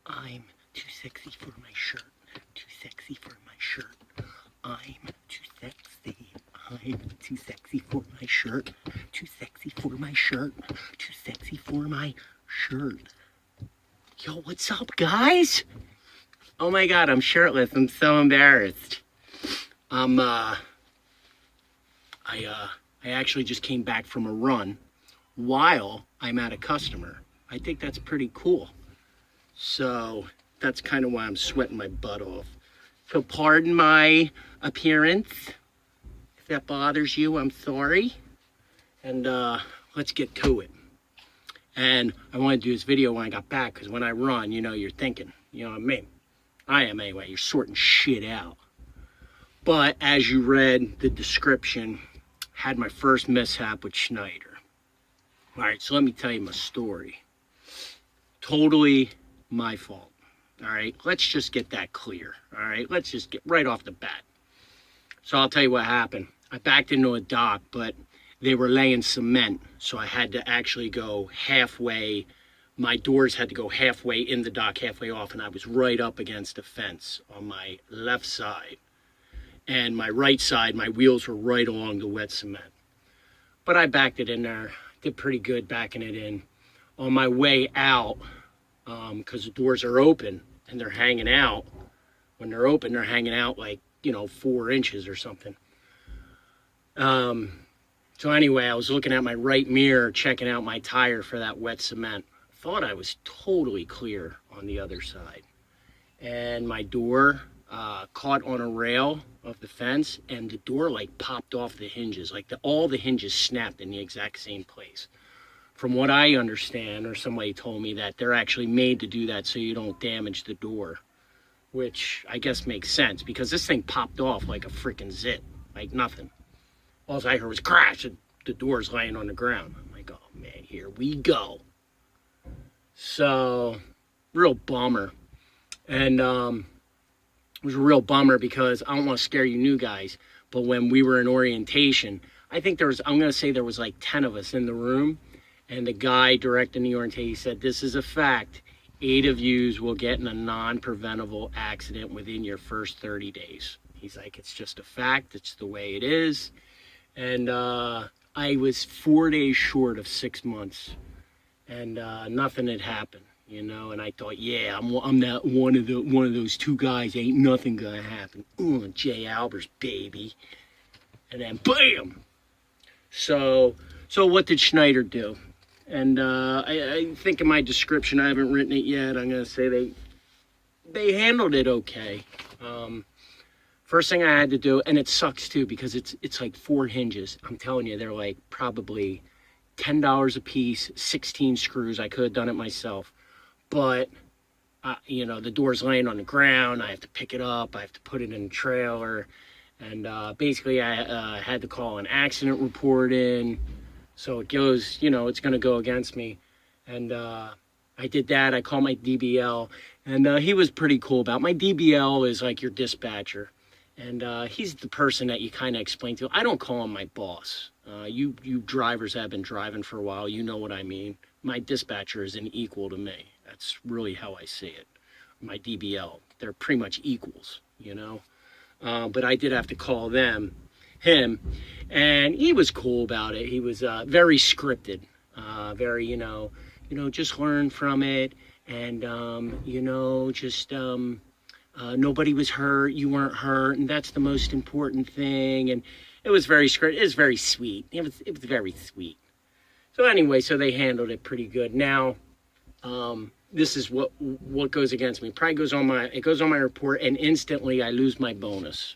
I'm too sexy for my shirt. Too sexy for my shirt. I'm too sexy. I'm too sexy for my shirt. Too sexy for my shirt. Too sexy for my shirt. Yo, what's up, guys? Oh my God, I'm shirtless. I'm so embarrassed. I actually just came back from a run while I'm at a customer. I think that's pretty cool. So that's kind of why I'm sweating my butt off. So pardon my appearance. If that bothers you, I'm sorry. And let's get to it. And I wanted to do this video when I got back, because when I run, you know, you're thinking, you know what I mean? I am anyway, you're sorting shit out. But as you read the description, had my first mishap with Schneider. All right, so let me tell you my story. Totally my fault. All right, let's just get that clear. All right, let's just get right off the bat. So I'll tell you what happened. I backed into a dock, but they were laying cement, so I had to actually go halfway. My doors had to go halfway in the dock, halfway off, and I was right up against a fence on my left side. And my right side, my wheels were right along the wet cement. But I backed it in there, did pretty good backing it in. On my way out, because the doors are open and they're hanging out. When they're open, they're hanging out like, 4 inches or something. So anyway, I was looking at my right mirror, checking out my tire for that wet cement. Thought I was totally clear on the other side. And my door caught on a rail of the fence, and the door like popped off the hinges. Like all the hinges snapped in the exact same place. From what I understand, or somebody told me, that they're actually made to do that so you don't damage the door, which I guess makes sense, because this thing popped off like a freaking zit, like nothing. All I heard was crash, and the door's laying on the ground. I'm like, oh man, here we go. So, real bummer. And it was a real bummer because I don't want to scare you new guys, but when we were in orientation, I think there was, I'm going to say there was like 10 of us in the room. And the guy directing the orientation said, this is a fact. 8 of yous will get in a non-preventable accident within your first 30 days. He's like, it's just a fact. It's the way it is. And I was 4 days short of 6 months. And nothing had happened, And I thought, yeah, I'm not one of those 2 guys. Ain't nothing gonna happen. Ooh, Jay Albers, baby. And then, bam! So what did Schneider do? And I think in my description, I haven't written it yet. I'm going to say they handled it okay. First thing I had to do, and it sucks too, because it's like 4 hinges. I'm telling you, they're like probably $10 a piece, 16 screws. I could have done it myself. But, the door's laying on the ground. I have to pick it up. I have to put it in a trailer. And basically, I had to call an accident report in. So it goes, it's going to go against me. And I did that. I called my DBL. And he was pretty cool about it. My DBL is like your dispatcher. And he's the person that you kind of explain to. I don't call him my boss. You drivers have been driving for a while. You know what I mean. My dispatcher is an equal to me. That's really how I see it. My DBL. They're pretty much equals, But I did have to call him, and he was cool about it. He was very scripted, very, just learn from it, and, nobody was hurt, you weren't hurt, and that's the most important thing. And it was very scripted. It was very sweet. It was very sweet. So anyway, so they handled it pretty good. Now, this is what goes against me. It goes on my report, and instantly I lose my bonus.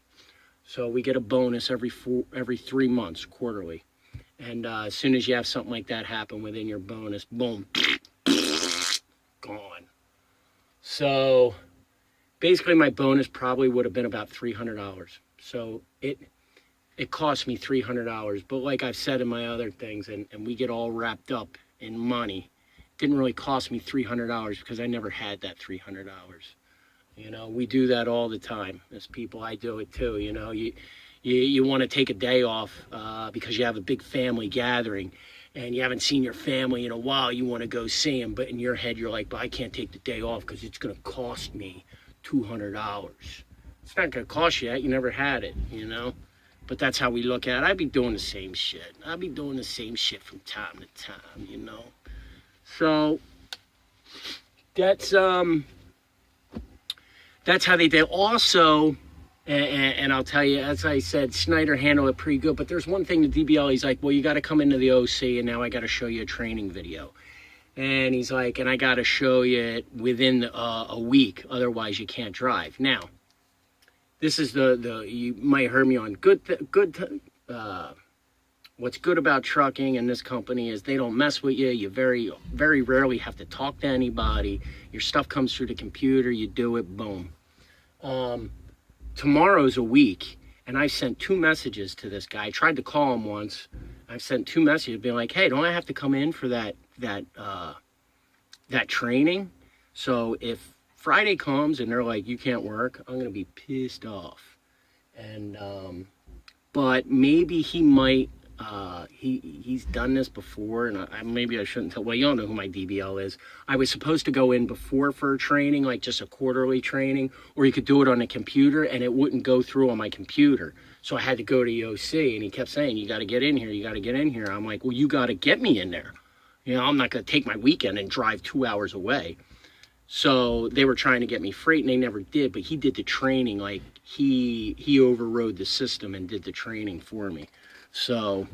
So we get a bonus every 3 months, quarterly. And as soon as you have something like that happen within your bonus, boom, gone. So basically my bonus probably would have been about $300. So it cost me $300. But like I've said in my other things, and we get all wrapped up in money, it didn't really cost me $300 because I never had that $300. We do that all the time as people. I do it too. You want to take a day off because you have a big family gathering, and you haven't seen your family in a while, you want to go see them, but in your head you're like, but I can't take the day off because it's going to cost me $200. It's not going to cost you that. You never had it, you know? But that's how we look at it. I'd be doing the same shit. I'd be doing the same shit from time to time, you know? So that's how they did. Also, and I'll tell you, as I said, Schneider handled it pretty good. But there's one thing, the DBL, he's like, well, you got to come into the OC, and now I got to show you a training video. And he's like, and I got to show you it within a week. Otherwise, you can't drive. Now, this is you might have heard me on what's good about trucking and this company is they don't mess with you. You very, very rarely have to talk to anybody. Your stuff comes through the computer. You do it, boom. Tomorrow's a week, and I sent 2 messages to this guy. I tried to call him once. I've sent 2 messages being like, hey, don't I have to come in for that training? So if Friday comes and they're like, you can't work, I'm gonna be pissed off. And but maybe he might he's done this before, and maybe I shouldn't tell. Well, you don't know who my DBL is. I was supposed to go in before for a training, like just a quarterly training, or you could do it on a computer, and it wouldn't go through on my computer. So I had to go to EOC, and he kept saying, you got to get in here, you got to get in here. I'm like, well, you got to get me in there. You know, I'm not going to take my weekend and drive 2 hours away. So they were trying to get me freight, and they never did, but he did the training. Like, he overrode the system and did the training for me. So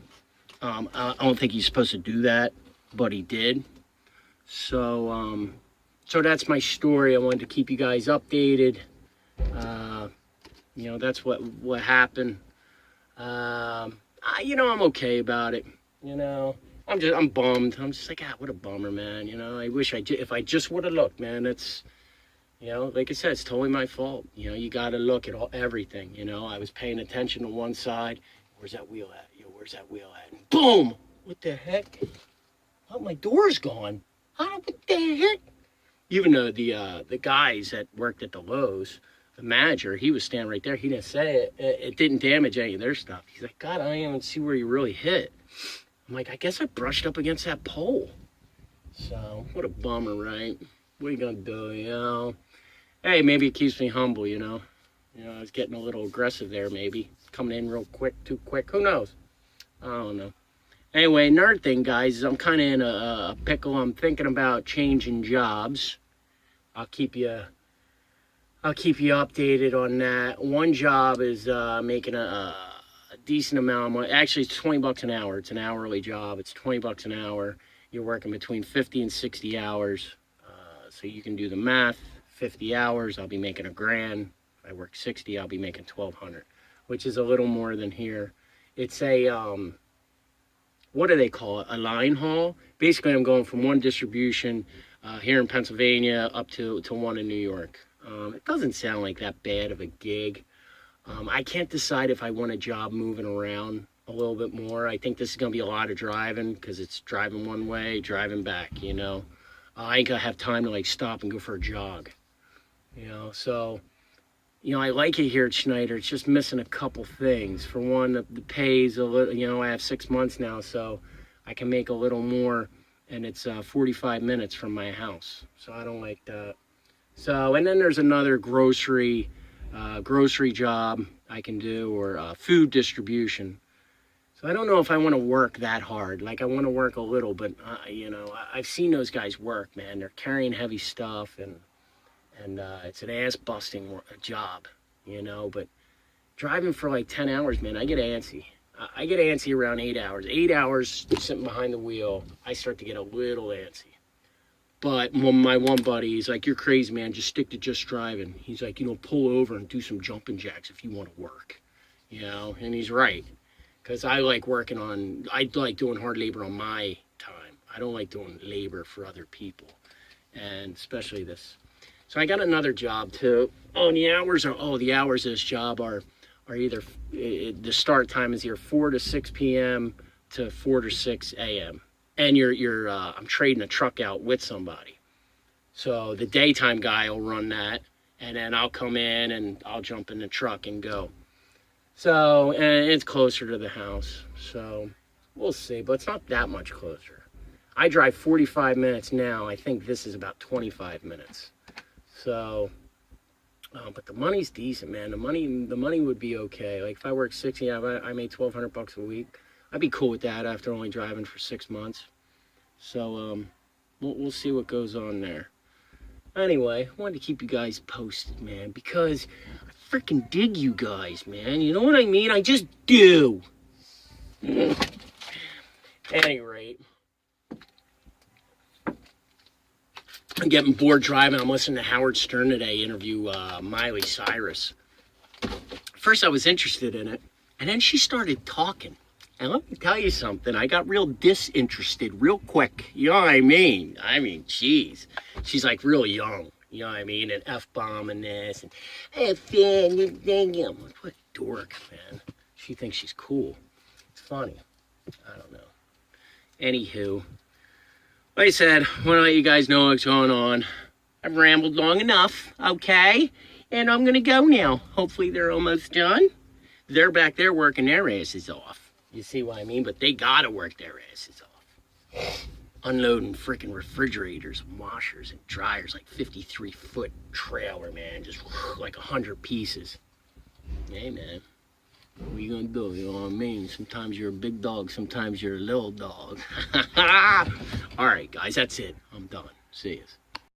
I don't think he's supposed to do that, but he did. So so that's my story. I wanted to keep you guys updated. You know, that's what happened. You know, I'm okay about it. You know, I'm bummed. I'm just like, what a bummer, man. You know, I wish if I just would have looked, man. It's, you know, like I said, it's totally my fault. You know, you got to look at everything. You know, I was paying attention to one side. Where's that wheel at? Yo, where's that wheel at? And boom! What the heck? Oh, my door's gone. What the heck? Even though the guys that worked at the Lowe's, the manager, he was standing right there. He didn't say it. It didn't damage any of their stuff. He's like, God, I don't even see where you really hit. I'm like, I guess I brushed up against that pole. So, what a bummer, right? What are you gonna do, you know? Hey, maybe it keeps me humble, you know? You know, I was getting a little aggressive there, maybe. Coming in real quick, too quick. Who knows? I don't know. Anyway, another thing, guys, is I'm kind of in a pickle. I'm thinking about changing jobs. I'll keep you updated on that. One job is making a decent amount of money. Actually, it's $20 an hour. It's an hourly job. It's $20 an hour. You're working between 50 and 60 hours. So you can do the math. 50 hours, I'll be making $1,000. If I work 60, I'll be making $1,200, which is a little more than here. It's a, what do they call it? A line haul. Basically, I'm going from one distribution here in Pennsylvania up to one in New York. It doesn't sound like that bad of a gig. I can't decide if I want a job moving around a little bit more. I think this is going to be a lot of driving because it's driving one way, driving back, you know. I ain't going to have time to, like, stop and go for a jog, you know. So, you know, I like it here at Schneider. It's just missing a couple things. For one, the pay's a little, you know, I have 6 months now, so I can make a little more, and it's 45 minutes from my house. So I don't like that. So, and then there's another grocery job I can do, or food distribution. So I don't know if I want to work that hard. Like, I want to work a little, but you know, I've seen those guys work, man. They're carrying heavy stuff, and it's an ass-busting job, you know. But driving for like 10 hours, man, I get antsy. I get antsy around 8 hours. 8 hours sitting behind the wheel, I start to get a little antsy. But my one buddy, he's like, you're crazy, man. Just stick to just driving. He's like, you know, pull over and do some jumping jacks if you want to work, you know. And he's right, because I like I like doing hard labor on my time. I don't like doing labor for other people, and especially this. So I got another job too. The hours of this job are either, the start time is either 4 to 6 p.m. to 4 to 6 a.m. And I'm trading a truck out with somebody. So the daytime guy will run that, and then I'll come in and I'll jump in the truck and go. So, and it's closer to the house. So We'll see, but it's not that much closer. I drive 45 minutes now. I think this is about 25 minutes. So, but the money's decent, man. The money would be okay. Like if I work 60, I made $1,200 a week. I'd be cool with that after only driving for 6 months. So, we'll see what goes on there. Anyway, I wanted to keep you guys posted, man, because I freaking dig you guys, man. You know what I mean? I just do. At any rate, I'm getting bored driving. I'm listening to Howard Stern today interview Miley Cyrus. First, I was interested in it, and then she started talking. And let me tell you something. I got real disinterested real quick. You know what I mean? I mean, jeez. She's like real young. You know what I mean? And F-bomb and this. And F-fan, I'm like, what a dork, man. She thinks she's cool. It's funny. I don't know. Anywho. Like I said, I want to let you guys know what's going on. I've rambled long enough, okay? And I'm going to go now. Hopefully they're almost done. They're back there working their asses off. You see what I mean? But they got to work their asses off. Unloading freaking refrigerators, washers, and dryers. Like 53-foot trailer, man. Just like 100 pieces. Hey, man. What are you going to do? You know what I mean? Sometimes you're a big dog. Sometimes you're a little dog. All right, guys. That's it. I'm done. See you.